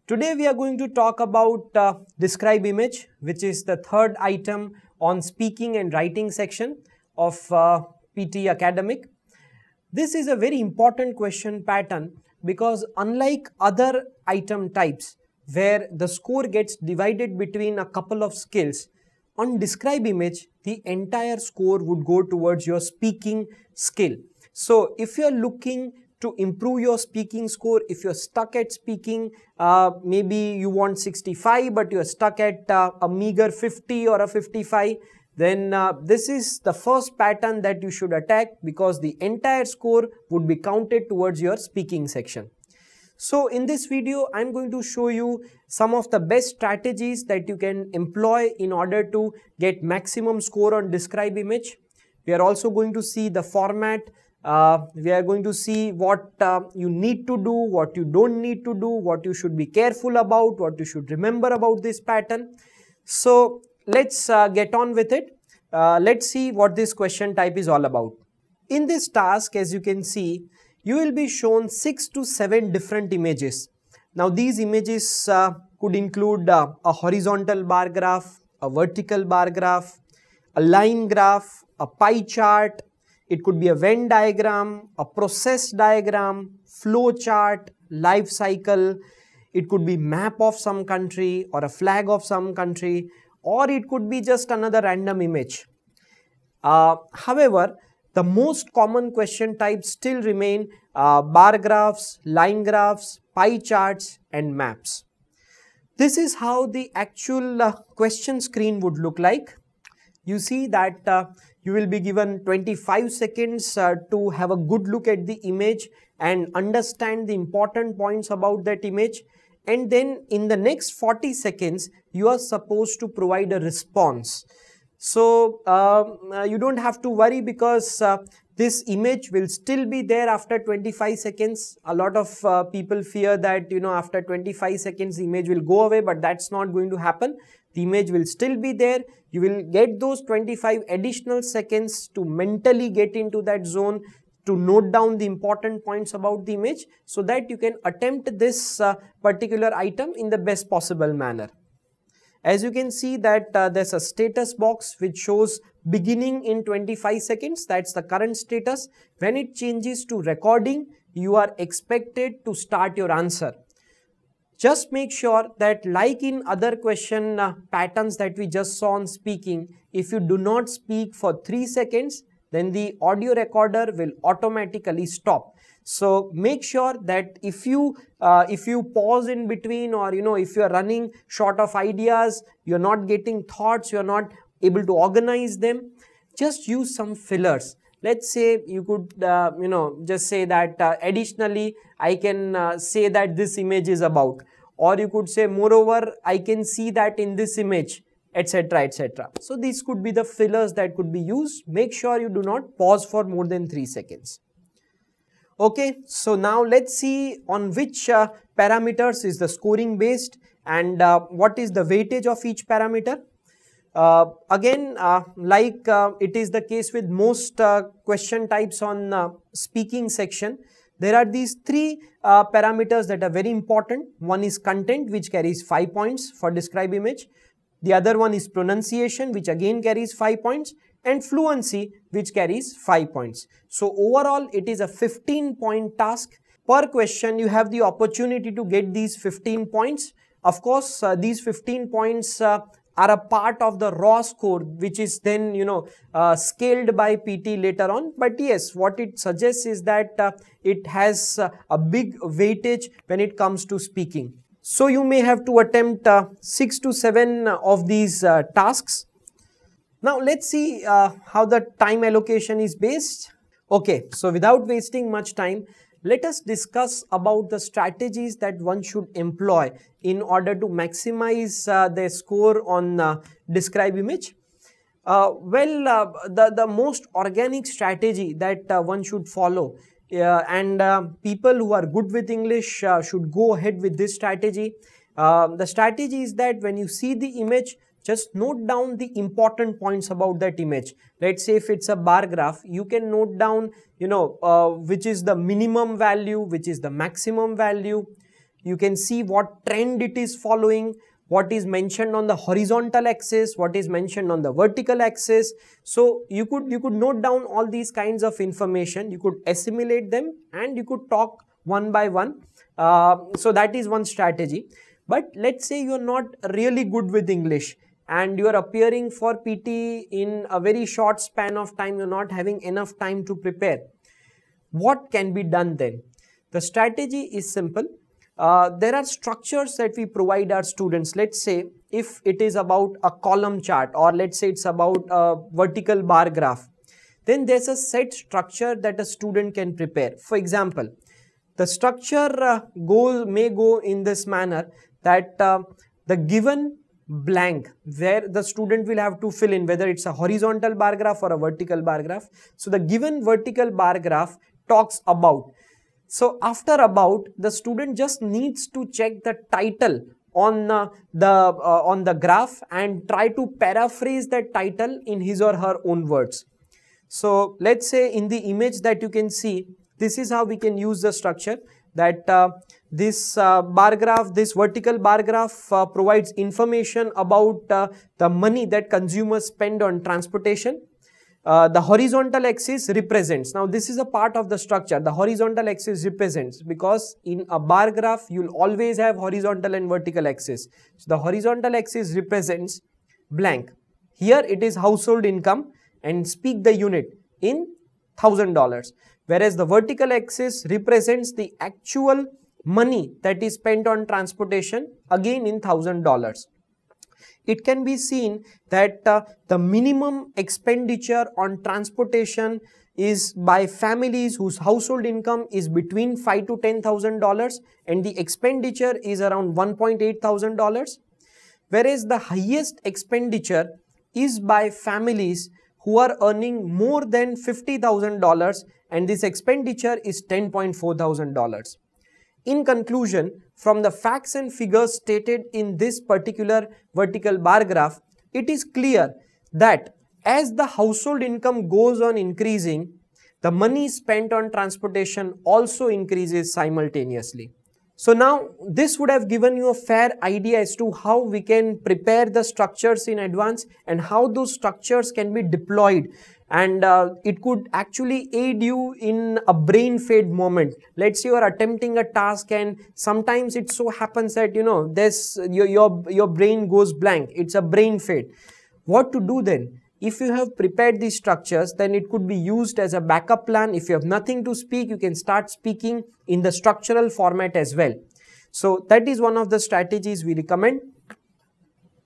Today we are going to talk about Describe Image, which is the third item on speaking and writing section of PTE Academic. This is a very important question pattern because unlike other item types where the score gets divided between a couple of skills, on Describe Image the entire score would go towards your speaking skill. So if you are looking to improve your speaking score, if you're stuck at speaking, maybe you want 65 but you're stuck at a meager 50 or a 55, then this is the first pattern that you should attack because the entire score would be counted towards your speaking section. So in this video, I'm going to show you some of the best strategies that you can employ in order to get maximum score on Describe Image. We are also going to see the format. We are going to see what you need to do, what you don't need to do, what you should be careful about, what you should remember about this pattern. So let's get on with it. Let's see what this question type is all about. In this task, as you can see, you will be shown 6 to 7 different images. Now these images could include a horizontal bar graph, a vertical bar graph, a line graph, a pie chart. It could be a Venn diagram, a process diagram, flow chart, life cycle. It could be map of some country or a flag of some country, or it could be just another random image. However, the most common question types still remain bar graphs, line graphs, pie charts and maps. This is how the actual question screen would look like. You see that you will be given 25 seconds to have a good look at the image and understand the important points about that image, and then in the next 40 seconds you are supposed to provide a response. So you don't have to worry because this image will still be there after 25 seconds. A lot of people fear that after 25 seconds the image will go away, but that's not going to happen. The image will still be there. You will get those 25 additional seconds to mentally get into that zone, to note down the important points about the image so that you can attempt this particular item in the best possible manner. As you can see that there's a status box which shows beginning in 25 seconds. That's the current status. When it changes to recording, you are expected to start your answer. Just make sure that like in other question patterns that we just saw on speaking, if you do not speak for 3 seconds, then the audio recorder will automatically stop. So make sure that if you pause in between, or if you are running short of ideas, you're not getting thoughts, you're not able to organize them, just use some fillers. Let's say you could just say that additionally I can say that this image is about, or you could say moreover I can see that in this image, etc., etc. So these could be the fillers that could be used. Make sure you do not pause for more than 3 seconds. Okay, so now let's see on which parameters is the scoring based and what is the weightage of each parameter. Again, like it is the case with most question types on speaking section, there are these 3 parameters that are very important. One is content, which carries 5 points for Describe Image. The other one is pronunciation, which again carries 5 points, and fluency, which carries 5 points. So overall it is a 15-point task. Per question you have the opportunity to get these 15 points. Of course these 15 points are a part of the raw score, which is then scaled by PT later on. But yes, what it suggests is that it has a big weightage when it comes to speaking. So you may have to attempt 6 to 7 of these tasks. Now let's see how the time allocation is based. Okay, so without wasting much time, let us discuss about the strategies that one should employ in order to maximize their score on Describe Image. The most organic strategy that one should follow, and people who are good with English should go ahead with this strategy. The strategy is that when you see the image, just note down the important points about that image. Let's say if it's a bar graph, you can note down, which is the minimum value, which is the maximum value. You can see what trend it is following, what is mentioned on the horizontal axis, what is mentioned on the vertical axis. So you could note down all these kinds of information, you could assimilate them, and you could talk one by one. So that is one strategy. But let's say you are not really good with English and you are appearing for PTE in a very short span of time, you are not having enough time to prepare. What can be done then? The strategy is simple. There are structures that we provide our students. Let's say if it is about a column chart, or let's say it's about a vertical bar graph, then there's a set structure that a student can prepare. For example, the structure may go in this manner that the given blank where the student will have to fill in whether it's a horizontal bar graph or a vertical bar graph. So the given vertical bar graph talks about. So after about, the student just needs to check the title on the graph and try to paraphrase that title in his or her own words. So let's say in the image that you can see, this is how we can use the structure, that this bar graph, this vertical bar graph provides information about the money that consumers spend on transportation. The horizontal axis represents, now this is a part of the structure, the horizontal axis represents, because in a bar graph you'll always have horizontal and vertical axis. So the horizontal axis represents blank. Here it is household income and speak the unit in $1,000. Whereas the vertical axis represents the actual money that is spent on transportation, again in $1,000. It can be seen that the minimum expenditure on transportation is by families whose household income is between $5,000 to $10,000 and the expenditure is around $1,800. Whereas the highest expenditure is by families who are earning more than $50,000 and this expenditure is $10,400. In conclusion, from the facts and figures stated in this particular vertical bar graph, it is clear that as the household income goes on increasing, the money spent on transportation also increases simultaneously. So now this would have given you a fair idea as to how we can prepare the structures in advance and how those structures can be deployed, and it could actually aid you in a brain fade moment. Let's say you are attempting a task and sometimes it so happens that your brain goes blank. It's a brain fade. What to do then? If you have prepared these structures, then it could be used as a backup plan. If you have nothing to speak, you can start speaking in the structural format as well. So that is one of the strategies we recommend.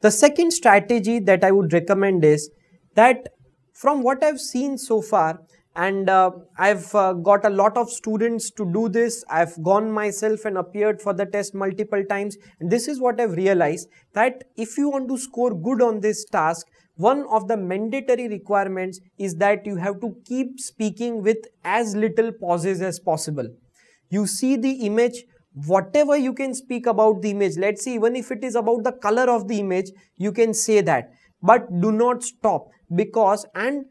The second strategy that I would recommend is that from what I've seen so far, and I've got a lot of students to do this, I've gone myself and appeared for the test multiple times, and this is what I've realized, that if you want to score good on this task, one of the mandatory requirements is that you have to keep speaking with as little pauses as possible. You see the image, whatever you can speak about the image, let's see, even if it is about the color of the image, you can say that. But do not stop, and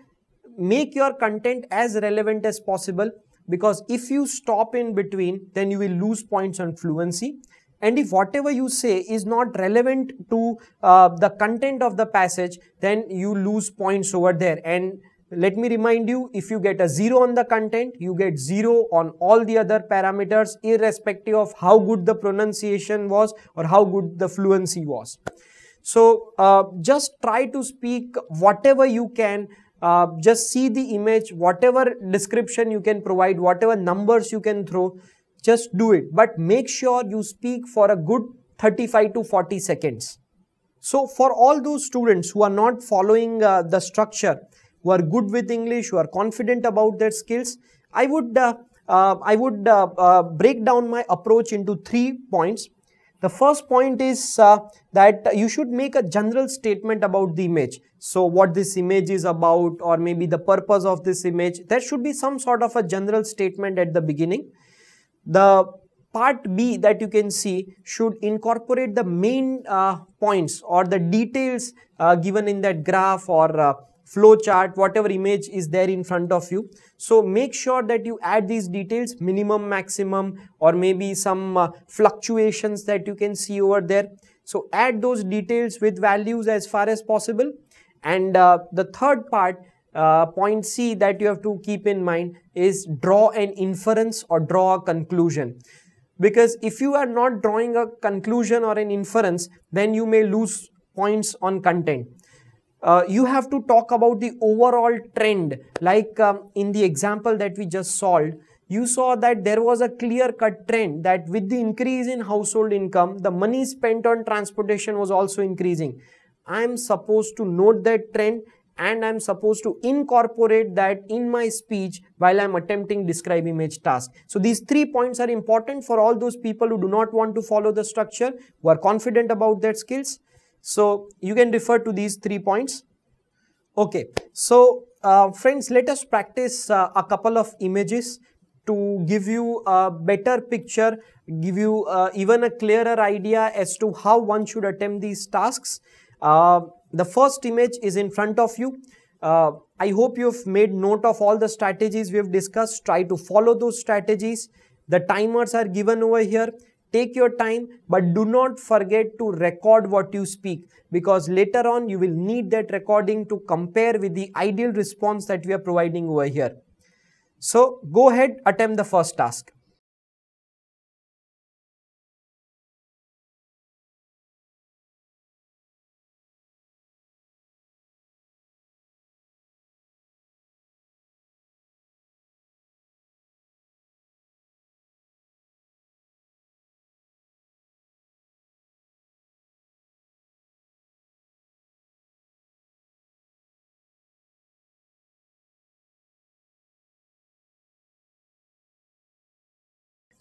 make your content as relevant as possible, because if you stop in between, then you will lose points on fluency. And if whatever you say is not relevant to the content of the passage, then you lose points over there. And let me remind you, if you get a 0 on the content, you get 0 on all the other parameters, irrespective of how good the pronunciation was or how good the fluency was. So just try to speak whatever you can. Just see the image, whatever description you can provide, whatever numbers you can throw, just do it. But make sure you speak for a good 35 to 40 seconds. So for all those students who are not following the structure, who are good with English, who are confident about their skills, I would break down my approach into 3 points. The first point is that you should make a general statement about the image. So what this image is about, or maybe the purpose of this image, there should be some sort of a general statement at the beginning. The part B that you can see should incorporate the main points or the details given in that graph or flow chart, whatever image is there in front of you. So make sure that you add these details, minimum, maximum, or maybe some fluctuations that you can see over there. So add those details with values as far as possible. And the third part, point C, that you have to keep in mind is draw an inference or draw a conclusion. Because if you are not drawing a conclusion or an inference, then you may lose points on content. You have to talk about the overall trend. Like in the example that we just solved, you saw that there was a clear-cut trend that with the increase in household income, the money spent on transportation was also increasing. I am supposed to note that trend and I am supposed to incorporate that in my speech while I am attempting describe image task. So these 3 points are important for all those people who do not want to follow the structure, who are confident about their skills. So you can refer to these 3 points. Okay, so friends, let us practice a couple of images to give you a better picture, give you even a clearer idea as to how one should attempt these tasks. The first image is in front of you. I hope you've made note of all the strategies we have discussed. Try to follow those strategies. The timers are given over here. Take your time, but do not forget to record what you speak, because later on you will need that recording to compare with the ideal response that we are providing over here. So go ahead, attempt the first task.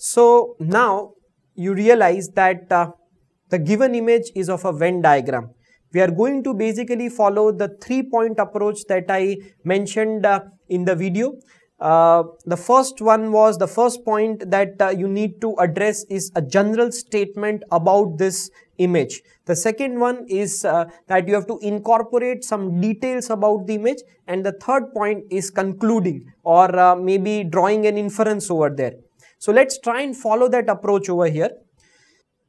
So now you realize that the given image is of a Venn diagram. We are going to basically follow the 3-point approach that I mentioned in the video. The first one was, the first point that you need to address is a general statement about this image. The second one is that you have to incorporate some details about the image, and the third point is concluding or maybe drawing an inference over there. So let's try and follow that approach over here.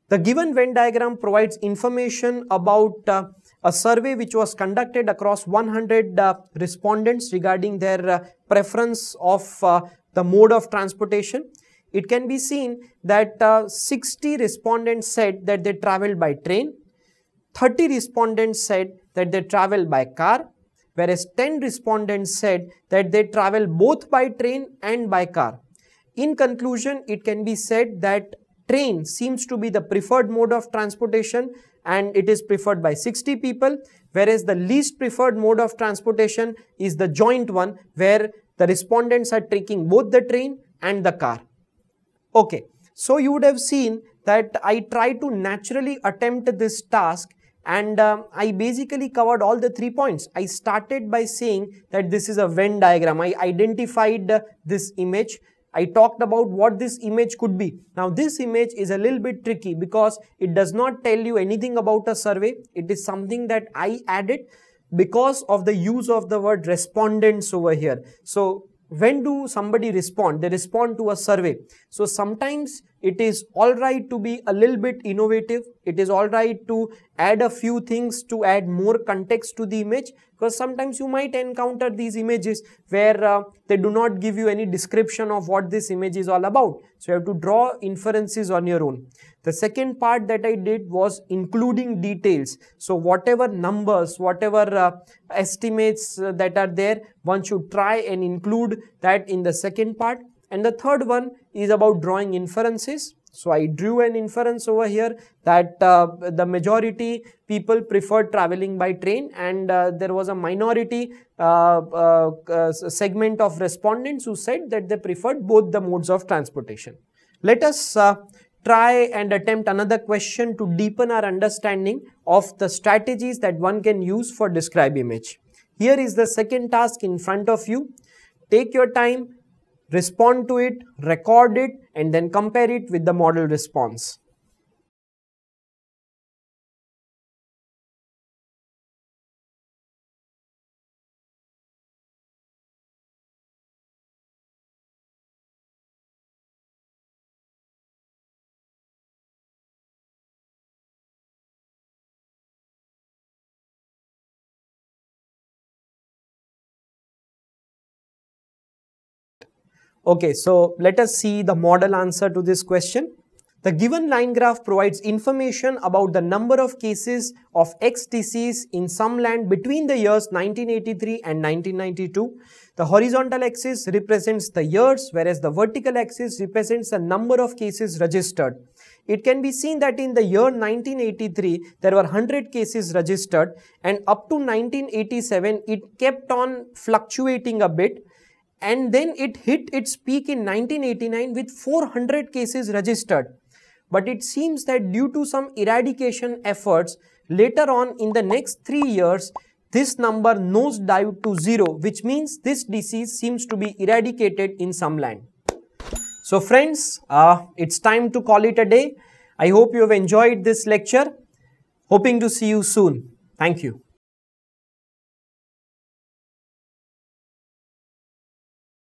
The given Venn diagram provides information about a survey which was conducted across 100 respondents regarding their preference of the mode of transportation. It can be seen that 60 respondents said that they traveled by train, 30 respondents said that they travel by car, whereas 10 respondents said that they travel both by train and by car. In conclusion, it can be said that train seems to be the preferred mode of transportation and it is preferred by 60 people, whereas the least preferred mode of transportation is the joint one, where the respondents are taking both the train and the car. Okay, so you would have seen that I tried to naturally attempt this task, and I basically covered all the 3 points. I started by saying that this is a Venn diagram. I identified this image. I talked about what this image could be. Now this image is a little bit tricky because it does not tell you anything about a survey. It is something that I added because of the use of the word respondents over here. So when do somebody respond? They respond to a survey. So sometimes it is alright to be a little bit innovative. It is alright to add a few things to add more context to the image, because sometimes you might encounter these images where they do not give you any description of what this image is all about. So you have to draw inferences on your own. The second part that I did was including details. So whatever numbers, whatever estimates that are there, one should try and include that in the second part. And the third one is about drawing inferences. So I drew an inference over here that the majority people prefer traveling by train, and there was a minority segment of respondents who said that they preferred both the modes of transportation. Let us try and attempt another question to deepen our understanding of the strategies that one can use for describe image. Here is the second task in front of you. Take your time, respond to it, record it, and then compare it with the model response. Okay, so let us see the model answer to this question. The given line graph provides information about the number of cases of X disease in some land between the years 1983 and 1992. The horizontal axis represents the years, whereas the vertical axis represents the number of cases registered. It can be seen that in the year 1983, there were 100 cases registered, and up to 1987, it kept on fluctuating a bit, and then it hit its peak in 1989 with 400 cases registered. But it seems that due to some eradication efforts, later on in the next 3 years, this number nosedived to 0, which means this disease seems to be eradicated in some land. So friends, it's time to call it a day. I hope you have enjoyed this lecture. Hoping to see you soon. Thank you.